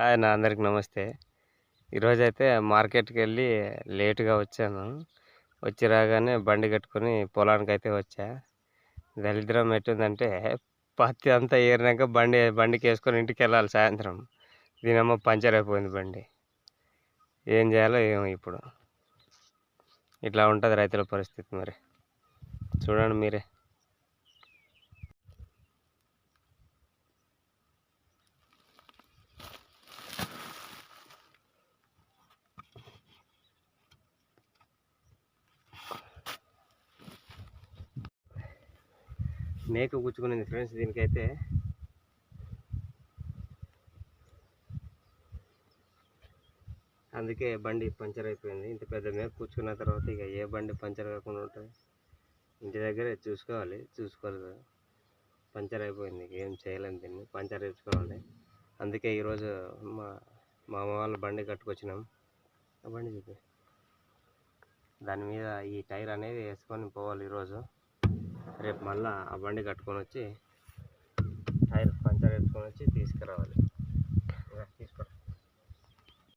Hi అన్న, అందరికి నమస్తే. ఈరోజైతే మార్కెట్కి వెళ్ళి లేటుగా వచ్చాను. వచ్చి రాగానే బండి కట్టుకొని పొలానికైతే వచ్చా. దరిద్రం ఎట్టుందంటే పత్తి అంతా ఏరినాక బండికి వేసుకొని ఇంటికి వెళ్ళాలి సాయంత్రం. దీనమ్మ పంచర్ అయిపోయింది బండి. ఏం చేయాలో ఏమో ఇప్పుడు. ఇట్లా ఉంటుంది రైతుల పరిస్థితి. మరి చూడండి మీరే. మేక గుచ్చుకునేది ఫ్రెండ్స్ దీనికైతే. అందుకే బండి పంచర్ అయిపోయింది. ఇంత పెద్ద మేక కూర్చున్న తర్వాత ఇక ఏ బండి పంచర్ కాకుండా ఉంటుంది? ఇంటి దగ్గరే చూసుకోవాలి కదా. పంచర్ అయిపోయింది, ఏం చేయలేము, దీన్ని పంచర్ వేసుకోవాలి. అందుకే ఈరోజు మా మామ వాళ్ళ బండి కట్టుకొచ్చినాం. ఆ బండి చూపి, దాని మీద ఈ టైర్ అనేది వేసుకొని పోవాలి ఈరోజు. రేపు మళ్ళీ ఆ బండి కట్టుకొని వచ్చి టైర్ పంచర్ వేసుకొని వచ్చి తీసుకురావాలి.